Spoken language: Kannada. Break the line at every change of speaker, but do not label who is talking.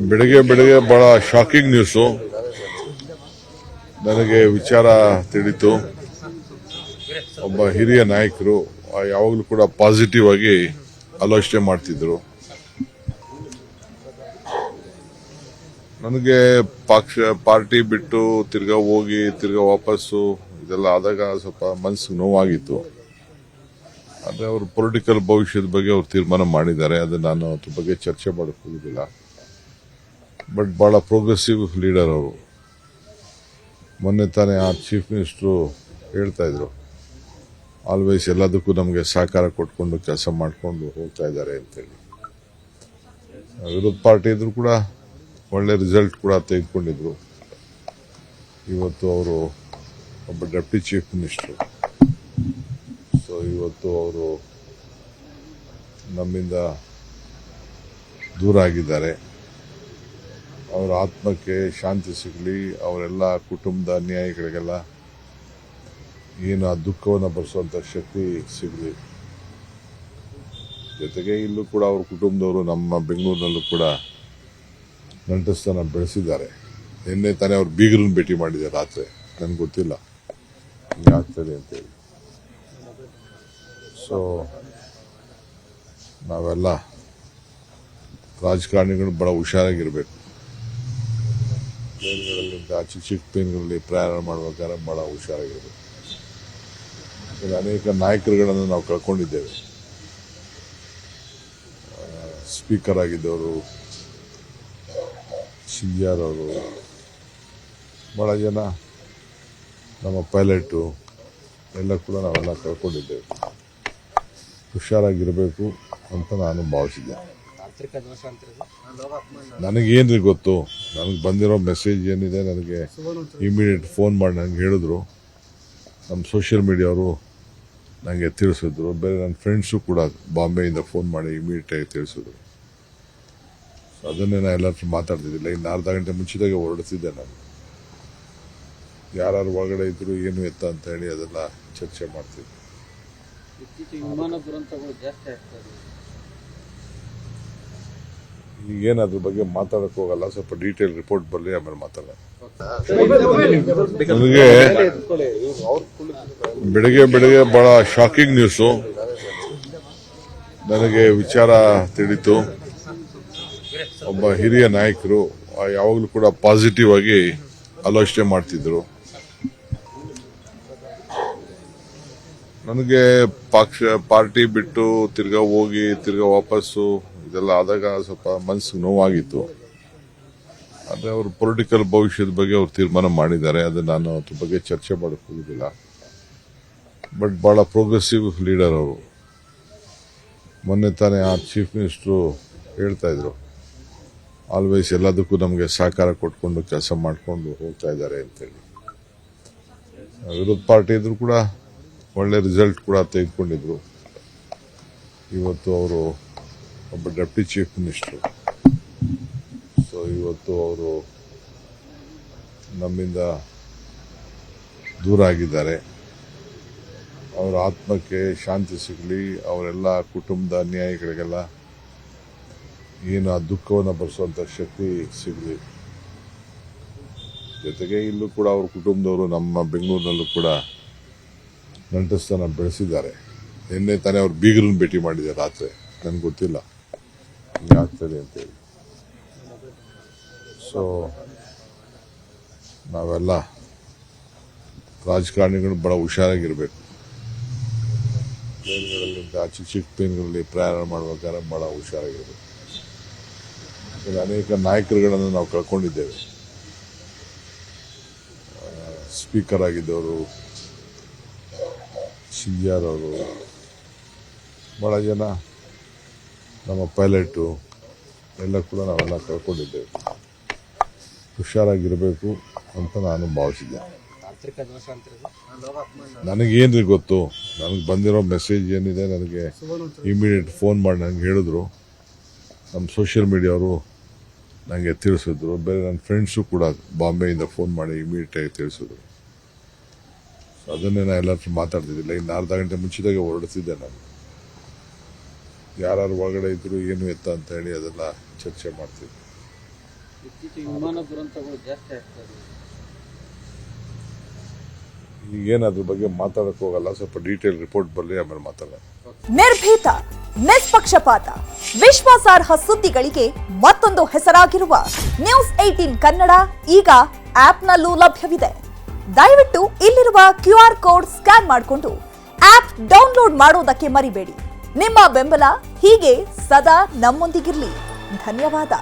ನನಗೆ ಬೆಳಗ್ಗೆ ಬಹಳ ಶಾಕಿಂಗ್ ನ್ಯೂಸು ನನಗೆ ವಿಚಾರ ತಿಳಿತು. ಒಬ್ಬ ಹಿರಿಯ ನಾಯಕರು ಯಾವಾಗಲೂ ಕೂಡ ಪಾಸಿಟಿವ್ ಆಗಿ ಆಲೋಚನೆ ಮಾಡ್ತಿದ್ರು. ನನಗೆ ಪಾರ್ಟಿ ಬಿಟ್ಟು ತಿರ್ಗಾ ಹೋಗಿ ತಿರ್ಗಾ ವಾಪಸ್ಸು ಇದೆಲ್ಲ ಆದಾಗ ಸ್ವಲ್ಪ ಮನಸ್ಸಿಗೆ ನೋವಾಗಿತ್ತು. ಆದರೆ ಅವರು ಪೊಲಿಟಿಕಲ್ ಭವಿಷ್ಯದ ಬಗ್ಗೆ ಅವರು ತೀರ್ಮಾನ ಮಾಡಿದ್ದಾರೆ. ಅದು ನಾನು ಅದ್ರ ಬಗ್ಗೆ ಚರ್ಚೆ ಮಾಡಕ್ಕೆ ಹೋಗುದಿಲ್ಲ. ಬಟ್ ಬಹಳ ಪ್ರೋಗ್ರೆಸಿವ್ ಲೀಡರ್ ಅವರು. ಮೊನ್ನೆ ತಾನೇ ಆ ಚೀಫ್ ಮಿನಿಸ್ಟ್ರು ಹೇಳ್ತಾ ಇದ್ರು, ಆಲ್ವೇಸ್ ಎಲ್ಲದಕ್ಕೂ ನಮಗೆ ಸಹಕಾರ ಕೊಟ್ಕೊಂಡು ಕೆಲಸ ಮಾಡಿಕೊಂಡು ಹೋಗ್ತಾ ಇದ್ದಾರೆ ಅಂತೇಳಿ. ವಿರೋಧ ಪಾರ್ಟಿ ಇದ್ರು ಕೂಡ ಒಳ್ಳೆ ರಿಸಲ್ಟ್ ಕೂಡ ತೆಗೆದುಕೊಂಡಿದ್ರು. ಇವತ್ತು ಅವರು ಒಬ್ಬ ಡೆಪ್ಟಿ ಚೀಫ್ ಮಿನಿಸ್ಟರ್. ಸೊ ಇವತ್ತು ಅವರು ನಮ್ಮಿಂದ ದೂರ ಆಗಿದ್ದಾರೆ. ಅವರ ಆತ್ಮಕ್ಕೆ ಶಾಂತಿ ಸಿಗಲಿ, ಅವರೆಲ್ಲ ಕುಟುಂಬದ ಅನ್ಯಾಯಿಗಳಿಗೆಲ್ಲ ಏನು ಆ ದುಃಖವನ್ನು ಭರಿಸುವಂಥ ಶಕ್ತಿ ಸಿಗಲಿ. ಜೊತೆಗೆ ಇಲ್ಲೂ ಕೂಡ ಅವ್ರ ಕುಟುಂಬದವರು ನಮ್ಮ ಬೆಂಗಳೂರಿನಲ್ಲೂ ಕೂಡ ನಂಟಸ್ತನ ಬೆಳೆಸಿದ್ದಾರೆ. ನಿನ್ನೆ ತಾನೇ ಅವ್ರ ಬೀಗರನ್ನ ಭೇಟಿ ಮಾಡಿದ್ದಾರೆ ರಾತ್ರಿ. ನನಗೆ ಗೊತ್ತಿಲ್ಲ ಹಿಂಗೆ ಆಗ್ತದೆ ಅಂತೇಳಿ. ಸೊ ನಾವೆಲ್ಲ ರಾಜಕಾರಣಿಗಳು ಬಹಳ ಹುಷಾರಾಗಿರ್ಬೇಕು. ಟ್ರೈನ್ಗಳಲ್ಲಿ ಚಿಕ್ಕ ಟ್ರೈನ್ಗಳಲ್ಲಿ ಪ್ರಯಾಣ ಮಾಡಬೇಕಾದ್ರೆ ಬಹಳ ಹುಷಾರಾಗಿರ್ಬೇಕು. ಅನೇಕ ನಾಯಕರುಗಳನ್ನು ನಾವು ಕಳ್ಕೊಂಡಿದ್ದೇವೆ. ಸ್ಪೀಕರ್ ಆಗಿದ್ದವರು, CR ಅವರು, ಬಹಳ ಜನ, ನಮ್ಮ ಪೈಲಟು ಎಲ್ಲ ಕೂಡ ನಾವೆಲ್ಲ ಕಳ್ಕೊಂಡಿದ್ದೇವೆ. ಹುಷಾರಾಗಿರಬೇಕು ಅಂತ ನಾನು ಭಾವಿಸಿದ್ದೆ. ನನಗೇನ್ರಿ ಗೊತ್ತು, ನನಗೆ ಬಂದಿರೋ ಮೆಸೇಜ್ ಏನಿದೆ ನನಗೆ ಇಮಿಡಿಯೇಟ್ ಫೋನ್ ಮಾಡಿ ನನಗೆ ಹೇಳಿದ್ರು. ನಮ್ಮ ಸೋಷಿಯಲ್ ಮೀಡಿಯಾವರು ನನಗೆ ತಿಳಿಸಿದ್ರು. ಬೇರೆ ನನ್ನ ಫ್ರೆಂಡ್ಸು ಕೂಡ ಬಾಂಬೆಯಿಂದ ಫೋನ್ ಮಾಡಿ ಇಮಿಡಿಯೇಟಾಗಿ ತಿಳಿಸಿದ್ರು. ಸೊ ಅದನ್ನೇ ನಾನು ಎಲ್ಲರೂ ಮಾತಾಡ್ತಿದ್ದಿಲ್ಲ. ಇನ್ನು ಅರ್ಧ ಗಂಟೆ ಮುಂಚಿತಾಗೆ ಹೊರಡ್ತಿದ್ದೆ ನಾನು. ಯಾರು ಒಳಗಡೆ ಇದ್ರು ಏನು ಎತ್ತ ಅಂತ ಹೇಳಿ ಅದೆಲ್ಲ ಚರ್ಚೆ ಮಾಡ್ತಿದ್ದೆ.
ವಿಮಾನ ದುರಂತಗಳು ಜಾಸ್ತಿ ಆಗ್ತದೆ.
ಈಗೇನು ಅದ್ರ ಬಗ್ಗೆ ಮಾತಾಡಕ್ಕೆ ಹೋಗಲ್ಲ. ಸ್ವಲ್ಪ ಡೀಟೇಲ್ ರಿಪೋರ್ಟ್ ಬರಲಿ, ಆಮೇಲೆ ಮಾತಾಡೋಣ. ನನಗೆ ಬೆಳಗ್ಗೆ ಬಹಳ ಶಾಕಿಂಗ್ ನ್ಯೂಸು ನನಗೆ ವಿಚಾರ ತಿಳಿತು. ಒಬ್ಬ ಹಿರಿಯ ನಾಯಕರು ಯಾವಾಗಲೂ ಕೂಡ ಪಾಸಿಟಿವ್ ಆಗಿ ಆಲೋಚನೆ ಮಾಡ್ತಿದ್ರು. ನನಗೆ ಪಾರ್ಟಿ ಬಿಟ್ಟು ತಿರ್ಗಾ ಹೋಗಿ ತಿರ್ಗಾ ವಾಪಸ್ಸು ಇದೆಲ್ಲ ಆದಾಗ ಸ್ವಲ್ಪ ಮನಸ್ಸಿಗೆ ನೋವಾಗಿತ್ತು. ಆದರೆ ಅವರು ಪೊಲಿಟಿಕಲ್ ಭವಿಷ್ಯದ ಬಗ್ಗೆ ಅವರು ತೀರ್ಮಾನ ಮಾಡಿದ್ದಾರೆ. ಅದು ನಾನು ಅದ್ರ ಬಗ್ಗೆ ಚರ್ಚೆ ಮಾಡಕ್ಕೆ ಹೋಗುದಿಲ್ಲ. ಬಟ್ ಬಹಳ ಪ್ರೋಗ್ರೆಸಿವ್ ಲೀಡರ್ ಅವರು. ಮೊನ್ನೆ ತಾನೇ ಆ ಚೀಫ್ ಮಿನಿಸ್ಟ್ರು ಹೇಳ್ತಾ ಇದ್ರು, ಆಲ್ವೇಸ್ ಎಲ್ಲದಕ್ಕೂ ನಮಗೆ ಸಹಕಾರ ಕೊಟ್ಕೊಂಡು ಕೆಲಸ ಮಾಡಿಕೊಂಡು ಹೋಗ್ತಾ ಇದ್ದಾರೆ ಅಂತೇಳಿ. ವಿರೋಧ ಪಾರ್ಟಿ ಇದ್ರು ಕೂಡ ಒಳ್ಳೆ ರಿಸಲ್ಟ್ ಕೂಡ ತೆಗೆದುಕೊಂಡಿದ್ರು. ಇವತ್ತು ಅವರು ಒಬ್ಬ ಡೆಪ್ಟಿ ಚೀಫ್ ಮಿನಿಸ್ಟರ್. ಸೊ ಇವತ್ತು ಅವರು ನಮ್ಮಿಂದ ದೂರ ಆಗಿದ್ದಾರೆ. ಅವರ ಆತ್ಮಕ್ಕೆ ಶಾಂತಿ ಸಿಗಲಿ, ಅವರೆಲ್ಲ ಕುಟುಂಬದ ಅನ್ಯಾಯಿಗಳಿಗೆಲ್ಲ ಏನು ಆ ದುಃಖವನ್ನು ಭರಿಸುವಂಥ ಶಕ್ತಿ ಸಿಗಲಿ. ಜೊತೆಗೆ ಇಲ್ಲೂ ಕೂಡ ಅವ್ರ ಕುಟುಂಬದವರು ನಮ್ಮ ಬೆಂಗಳೂರಿನಲ್ಲೂ ಕೂಡ ನಂಟಸ್ತನ ಬೆಳೆಸಿದ್ದಾರೆ. ನಿನ್ನೆ ತಾನೇ ಅವ್ರ ಬೀಗರನ್ನ ಭೇಟಿ ಮಾಡಿದ್ದಾರೆ ರಾತ್ರಿ. ನನಗೆ ಗೊತ್ತಿಲ್ಲ ಹಿಂಗೆ ಆಗ್ತದೆ ಅಂತೇಳಿ. ಸೊ ನಾವೆಲ್ಲ ರಾಜಕಾರಣಿಗಳು ಬಹಳ ಹುಷಾರಾಗಿರ್ಬೇಕು. ಟ್ರೈನ್ಗಳಲ್ಲಿ ಚಿಕ್ಕ ಟ್ರೈನ್ಗಳಲ್ಲಿ ಪ್ರಯಾಣ ಮಾಡಬೇಕಾದ್ರೆ ಬಹಳ ಹುಷಾರಾಗಿರ್ಬೇಕು. ಅನೇಕ ನಾಯಕರುಗಳನ್ನು ನಾವು ಕಳ್ಕೊಂಡಿದ್ದೇವೆ. ಸ್ಪೀಕರ್ ಆಗಿದ್ದವರು, CR ಅವರು, ಬಹಳ ಜನ, ನಮ್ಮ ಪೈಲಟು ಎಲ್ಲ ಕೂಡ ನಾವೆಲ್ಲ ಕಳ್ಕೊಂಡಿದ್ದೇವೆ. ಹುಷಾರಾಗಿರಬೇಕು ಅಂತ ನಾನು ಭಾವಿಸಿದ್ದೆ. ನನಗೇನ್ರಿ ಗೊತ್ತು, ನನಗೆ ಬಂದಿರೋ ಮೆಸೇಜ್ ಏನಿದೆ ನನಗೆ ಇಮಿಡಿಯೇಟ್ ಫೋನ್ ಮಾಡಿ ನನಗೆ ಹೇಳಿದ್ರು. ನಮ್ಮ ಸೋಷಿಯಲ್ ಮೀಡಿಯಾವರು ನನಗೆ ತಿಳಿಸಿದ್ರು. ಬೇರೆ ನನ್ನ ಫ್ರೆಂಡ್ಸು ಕೂಡ ಬಾಂಬೆಯಿಂದ ಫೋನ್ ಮಾಡಿ ಇಮಿಡಿಯೇಟಾಗಿ ತಿಳಿಸಿದ್ರು. ಸೊ ಅದನ್ನೇ ನಾನು ಎಲ್ಲರೂ ಮಾತಾಡ್ತಿದ್ದಿಲ್ಲ. ಇನ್ನು ಅರ್ಧ ಗಂಟೆ ಮುಂಚಿತಾಗೆ ಹೊರಡ್ತಿದ್ದೆ ನಾನು. ಯಾರು ಒಳಗಡೆ ಇದ್ರು ಏನು ಎತ್ತ ಅಂತ ಹೇಳಿ ಅದೆಲ್ಲ ಚರ್ಚೆ ಮಾಡ್ತೀವಿ.
ಇತ್ತೀಚೆಗೆ ವಿಮಾನ ದುರಂತಗಳು ಜಾಸ್ತಿ ಆಗ್ತಾ ಇದೆ.
ಈಗೇನು ಅದ್ರ ಬಗ್ಗೆ ಮಾತಾಡಕ್ ಹೋಗಲ್ಲ, ಸ್ವಲ್ಪ ಡೀಟೇಲ್ ರಿಪೋರ್ಟ್ ಬರಲಿ ಆಮೇಲೆ ಮಾತಾಡೋಣ.
ನಿರ್ಭೀತ, ನಿಷ್ಪಕ್ಷಪಾತ, ವಿಶ್ವಾಸಾರ್ಹ ಸುದ್ದಿಗಳಿಗೆ ಮತ್ತೊಂದು ಹೆಸರಾಗಿರುವ ನ್ಯೂಸ್ 18 ಕನ್ನಡ ಈಗ ಆಪ್ನಲ್ಲೂ ಲಭ್ಯವಿದೆ. ದಯವಿಟ್ಟು ಇಲ್ಲಿರುವ QR ಕೋಡ್ ಸ್ಕ್ಯಾನ್ ಮಾಡಿಕೊಂಡು ಆಪ್ ಡೌನ್ಲೋಡ್ ಮಾಡೋದಕ್ಕೆ ಮರಿಬೇಡಿ. ನಿಮ್ಮ ಬೆಂಬಲ ಹೀಗೆ ಸದಾ ನಮ್ಮೊಂದಿಗಿರಲಿ. ಧನ್ಯವಾದ.